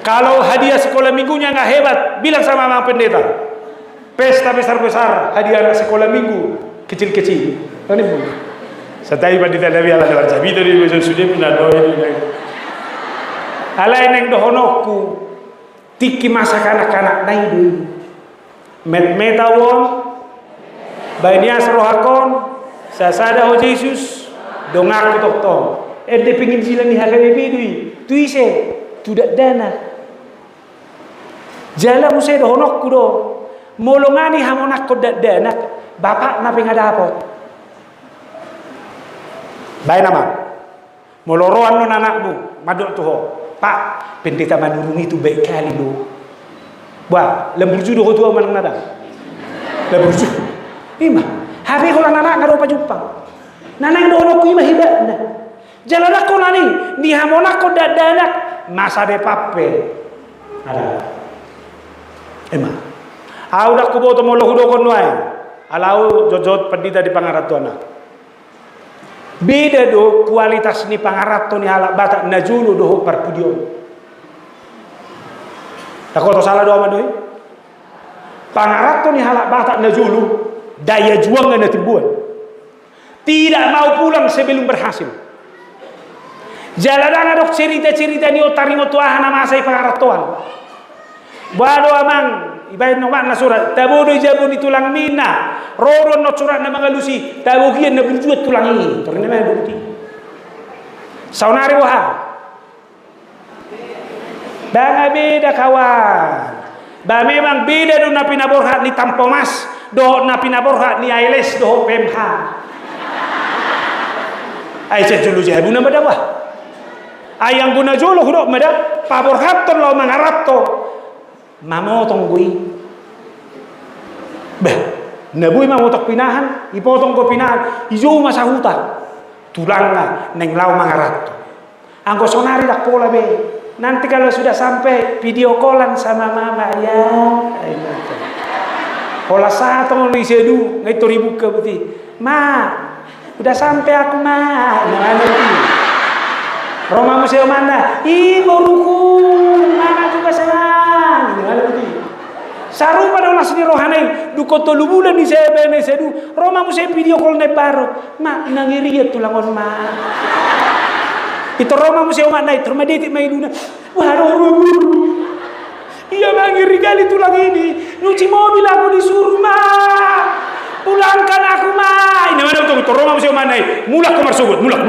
Kalau hadiah sekolah minggunya nggak hebat, bilang sama Mang Pendeta. Pesta besar-besar hadiah sekolah minggu kecil-kecil. Ini pun. Setai pendeta Nabi Allah dalam jabi dari besok sudah menadoy. Alai neng dohonokku tiki masa kanak-kanak naidu. Metawon, bayinya serohakon, sasada ho Yesus, dongak tokto. Ede pingin sila ni hakane bidui, tuise, tidak dana. Jala musay do honok kudo molongani hamonak ko danak bapak na pingadapot bay naman moloroan no nanakmu madok tuho pak pendeta manurungi itu baik kali do wah lemburju do tua manang nada lemburju ima habi ko lang nanak ngaro pa jupang nanang do honok ima hibat na jala ko nani ni hamonak ko danak masa de pape ada ema au dak kubo to molo hudo kon wae alau jojot pendita di pangaratto anak beda do kualitas ni pangaratto ni halak batak najulu do parpudio takoto salah do amadoi pangaratto ni halak batak najulu daya juang na tibuan tidak mau pulang sebelum berhasil jaladana dok cerita-cerita ni otaringo tuahan masai pangarattoan Bado amang ibayin no mak na surat tabodo jabu di tulang mina roron no surat na mga lusi tabuhian na berjuat tulang ini terus nama bukti saunari waha banga beda kawan ba memang beda do na pinaborhat ni Tampomas do na pinaborhat ni Ailes do PMH ay julu jabu na madawa ayang guna jolo hudo madap paborhat to lo mangarapto mamotong bui bah nabuy mamotok pinahan ipotong ko pinahan ijo masahuta tulang na neng lau mangarat angko sonari dak pola be nanti kalau sudah sampai video callan sama mama ya pola satu li sedu ngai toribu ke beti ma udah sampai aku ma mana ti Roma museum mana ih baruku mana juga senang saru pada ulas ni rohanai du kotolu bulan di saya bene sedu Roma mu saya video call ne baro ma nangiriya tulangon ma itu Roma mu saya umat naik rumah detik mai duna waduh iya ngiri kali tulang ini nyuci mobil aku disuruh ma pulangkan aku ma ini mana untuk itu Roma mu saya umat naik mulak kamar sugut mulak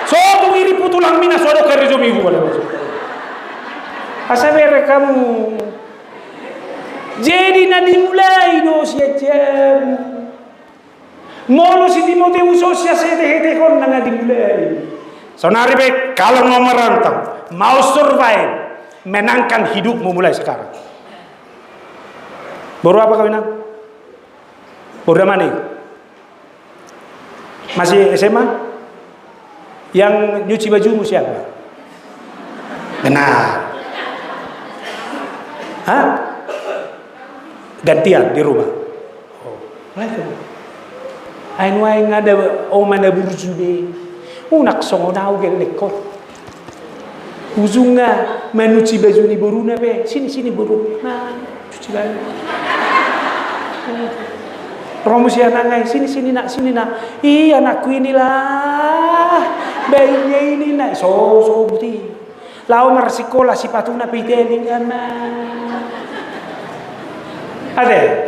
so tu iri putulang mina sodo kerja minggu pada masuk asal kamu jadi nadi mulai dosia jam molo si Timoteus sosia sete kon nang dimulai sonari be kalau mau merantau mau survive menangkan hidupmu mulai sekarang baru apa kawin baru mana masih SMA yang nyuci bajumu siapa benar hah gantian di rumah. Oh, ain wae ngada o mana burjude. Unak songo nau gel lekor. Uzunga manuci baju ni boruna be. Sini boru. Nah, cuci baju. Promosi anak ngai sini nak. Ih anakku inilah. Bayinya ini nak so buti. Lau mar sekolah si patuna piteling ana. Ada.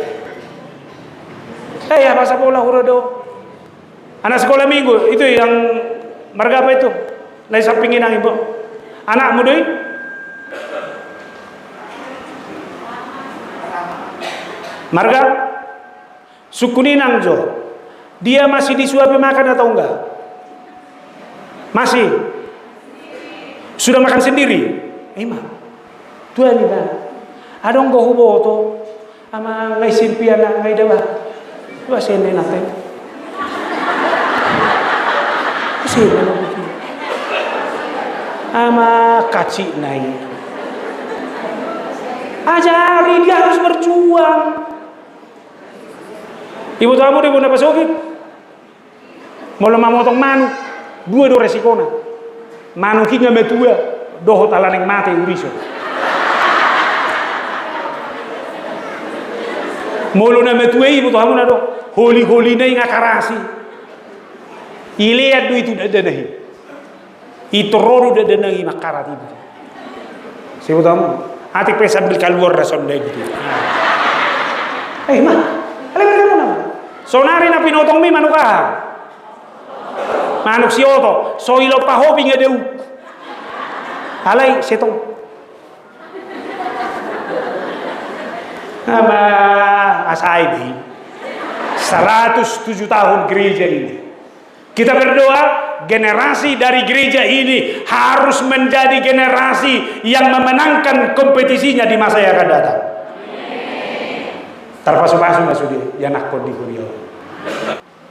Ya masa bola hurodo. Anak sekolah minggu itu yang marga apa itu? Lai sampingin ang ibu. Anak mudui? Marga? Sukuninang jo. Dia masih disuapi makan atau enggak? Masih. Sudah makan sendiri? Emang. Tuan ini dah. Adong go hubo to. Ama ngai simpian na ngai dawa. Dua sene natin. Sene na buti. Ama kaci nai. Ajari dia harus berjuang. Ibu tamu dia bunda pasokit. Mau lemah motong manu. Dua resikona. Manu kinga metua. Doho talaneng mate uriso. Molo na metuei ibu tamu nado holi na ngakarasi iliat du itu dadanahi itu roru dadanahi makarat ibu ibu tamu atik pesa bil keluar rason deh gitu mah ale kamu nama sonari na pinotong mi manuka manuk sioto soilo pahobi ngadeu alai setong nama Asaibi 107 tahun gereja ini. Kita berdoa generasi dari gereja ini harus menjadi generasi yang memenangkan kompetisinya di masa yang akan datang. Terpasu-pasu masudi yang nakon di kurio.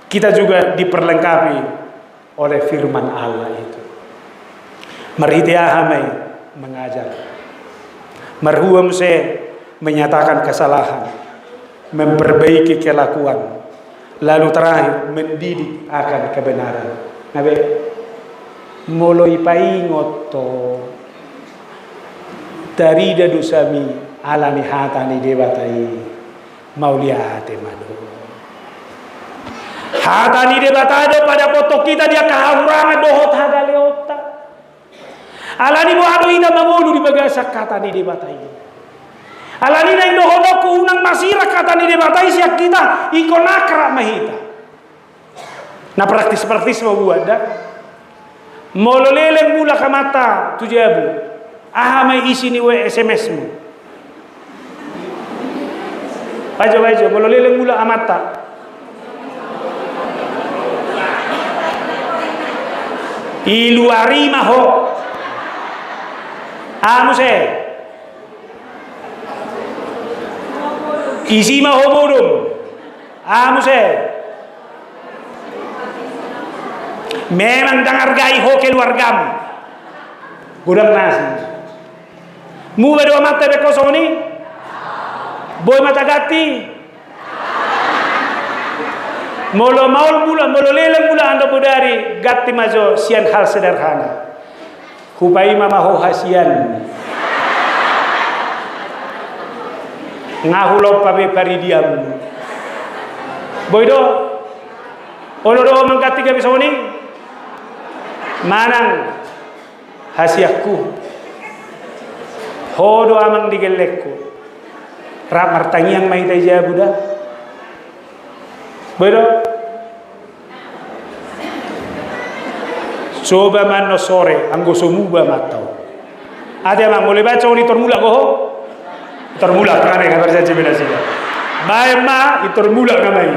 Kita juga diperlengkapi oleh firman Allah itu. Maritia hamai mengajar. Marhuam se menyatakan kesalahan, memperbaiki kelakuan, lalu terakhir mendidik akan kebenaran. Nabe moloi paingot to tarida dusami alani hatani debatai mauliate madu. Hatani debatado pada foto kita dia kahurangan dohot hagaleota. Alani mo ado ina mamulu di bagasak kata ni debatai. Alani na indohodok ko unang masira kata ni debatai siya kita ikonakra mahita. Na praktis mabuad dah. Mololeleng mula kamata tujabu. Aha may isi ni we SMS mo. Bajo mololeleng mula amata. Iluari maho. Anu se. Isi mahomodum amuse memang dangargai ho keluargamu gudang nasi mu bedo mata be kosoni boy mata gati molo leleng mula anda bodari gati majo sian hal sederhana hubai mama ho hasian Ngahulop pabe paridiam. Boydo. Ono do mangkati ka bisoni. Manang hasiakku. Hodo amang digelekku. Rap martangiang mai taja buda. Boydo. Coba man no sore anggo somuba matau. Ada mang boleh baca ni tormula ko. Tormula kane kabar saja beda sih. Bae ma itormula kamai.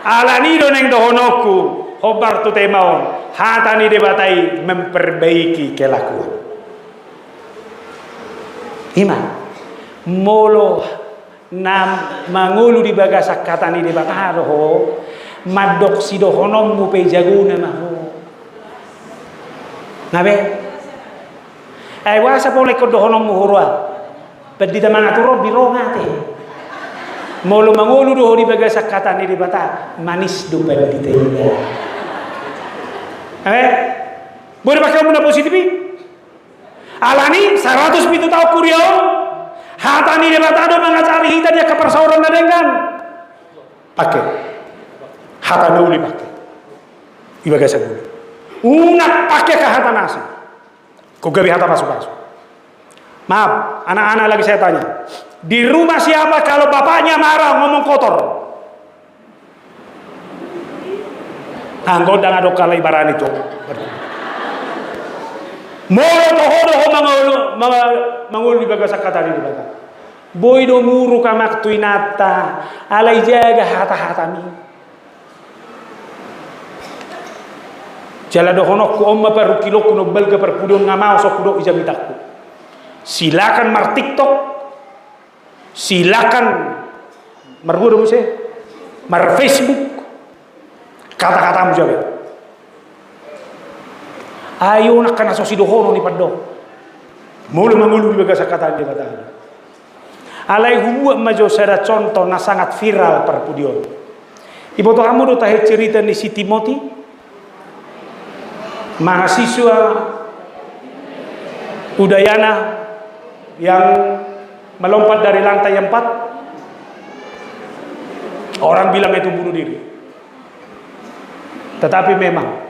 Alani do neng dohonoku hobar tu temaon. Hatani debatai memperbaiki kelakuan. Ima molo nam mangulu di bagasak katani debataro ho madok si dohonom mu pe jaguna maho. Nabe ay wasa pole ko dohonom mu horwa. Pedita mangaturo biro ngate. Molo mangulu do di bagasak katani debata manis do pedita. Boleh pakai muna positif. Alani 100 pintu tahu kurio. Hatani debatado mengacari hita dia kepersauran dengan. Pakai. Hatani uli pakai. Ibaga sabun. Unak pakai ke hata nasi. Kok gabi hata masuk-masuk. Maaf, anak-anak lagi saya tanya. Di rumah siapa kalau bapaknya marah ngomong kotor? Anggo dan adok kala ibaran itu. Molo tohodo mangulu di bagasak kata di baga. Boy do muru kamak tuinata alai jaga hata-hatami. Jala do honok ku omma per kilo kuno belga per pudon ngamau sok kudo ijamitakku. Silakan mar TikTok. Silakan marbudo muse. Mar Facebook. Kata-katamu jaga. Ayo nak kana sosi dohono ni paddo. Mulu mangulu di bagasak kata di kata. Alai huwa majo sada contoh na sangat viral per pudion. Ibu to kamu do tahe cerita ni si Timothy. Mahasiswa Udayana yang melompat dari lantai 4. Orang bilang itu bunuh diri. Tetapi memang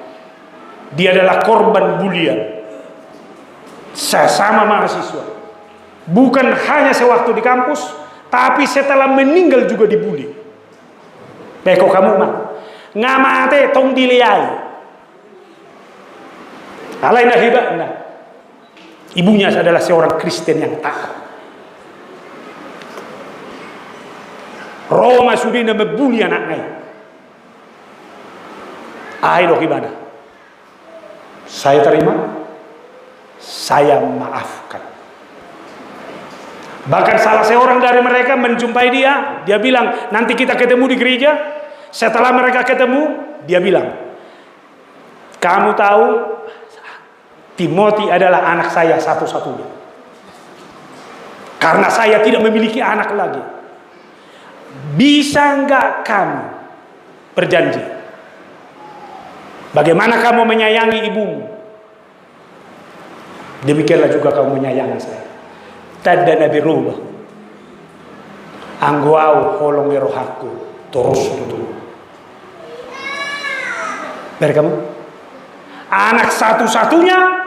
dia adalah korban bulian sesama mahasiswa. Bukan hanya sewaktu di kampus, tapi setelah meninggal juga dibully. Beko kamu mah ngamate tong diliai. Alaina hebatna. Ibunya adalah seorang Kristen yang taat. Roma sudina membuli anaknya. Ayo gimana? Saya terima, saya maafkan. Bahkan salah seorang dari mereka menjumpai dia bilang, nanti kita ketemu di gereja. Setelah mereka ketemu, dia bilang, kamu tahu Timothy adalah anak saya satu-satunya. Karena saya tidak memiliki anak lagi. Bisa enggak kamu berjanji? Bagaimana kamu menyayangi ibumu? Demikianlah juga kamu menyayangi saya. Tadda nabi rubah. Angguau holong rohaku terus dulu. Dari kamu? Anak satu-satunya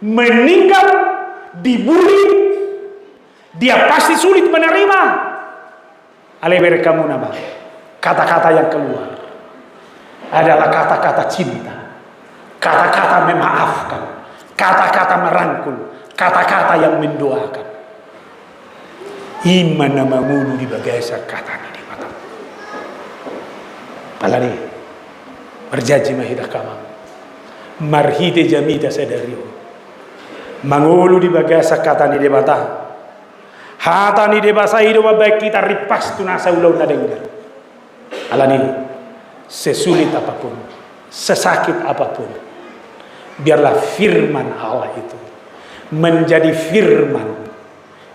meninggal, dibully, dia pasti sulit menerima. Alebere kamu nama. Kata-kata yang keluar adalah kata-kata cinta, kata-kata memaafkan, kata-kata merangkul, kata-kata yang mendoakan. Iman nama mulu di bagasak kata di mata. Palani berjanji mahidah kamang, marhite jamita sadario, mangulu di bagasak kata di mata. Hata ni debasa hidup baik kita ripas tunasa ulau nadengar. Alani sesulit apapun, sesakit apapun, biarlah firman Allah itu menjadi firman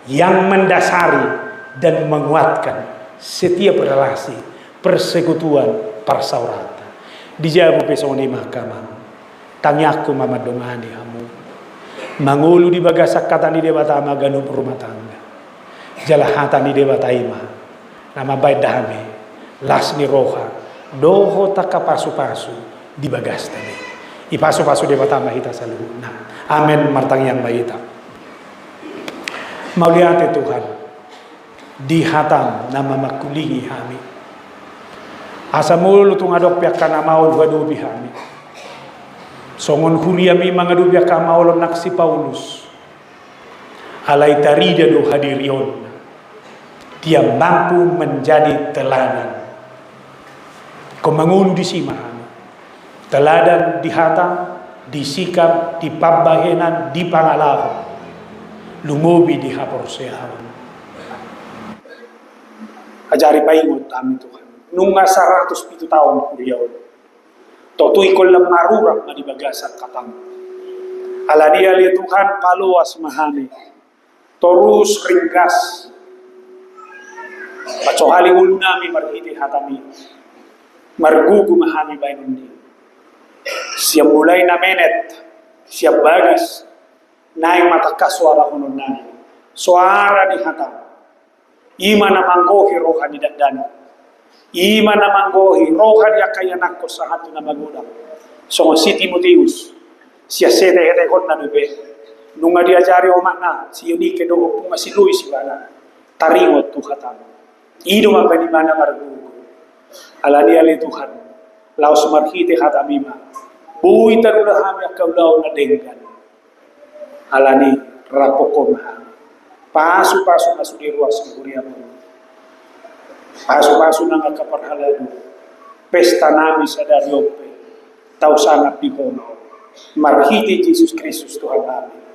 yang mendasari dan menguatkan setiap relasi, persekutuan, persauratan. Dijawab pesoni mahkamah. Tanyaku mama dongani hamu. Mangulu di bagasak kata di debata maganu rumah tangga. jalahata ni dewa taima nama baik dahame las ni roha doho taka pasu-pasu di bagas tadi ipasu-pasu dewa tama hita saluhuna amin martang yang baita mauliate Tuhan di hatam nama makulingi hami asamul tungadok pihak kana maul wadubi hami songon huriami mangadu pihak maulon naksi Paulus alai tarida do hadirion dia mampu menjadi teladan kau mengundi simahami teladan di hatam di sikap di pambahenan di pangalaho lumobi di haporseawan ajari paingon kami Tuhan nunga 107 tahun kuriyaw totu ikol lang marurak na dibagasan katang aladia li Tuhan paluas mahami torus ringkas pacohali ulu nami marhiti hatami margugu mahami bayundi siap mulai na menet siap bagas naik mata suara kunun nani suara di hatam ima na manggohi rohani dandana ima na manggohi rohani akayanak ko sa hatu na magulang so si Timoteus siya sete hete hot na nube nunga diajari o makna si Yunike do pumasilui si bana taringot tu hatam ido mabani mana margugu alani ali Tuhan laos marhite hatamima bui taruna hami akaulaw na denggan alani rapoko mahami pasu-pasu na sudiruas kuria mo pasu-pasu na nga kaparhalado pesta nami sa daryope tau sangat di kono marhite Jesus Kristus Tuhan namin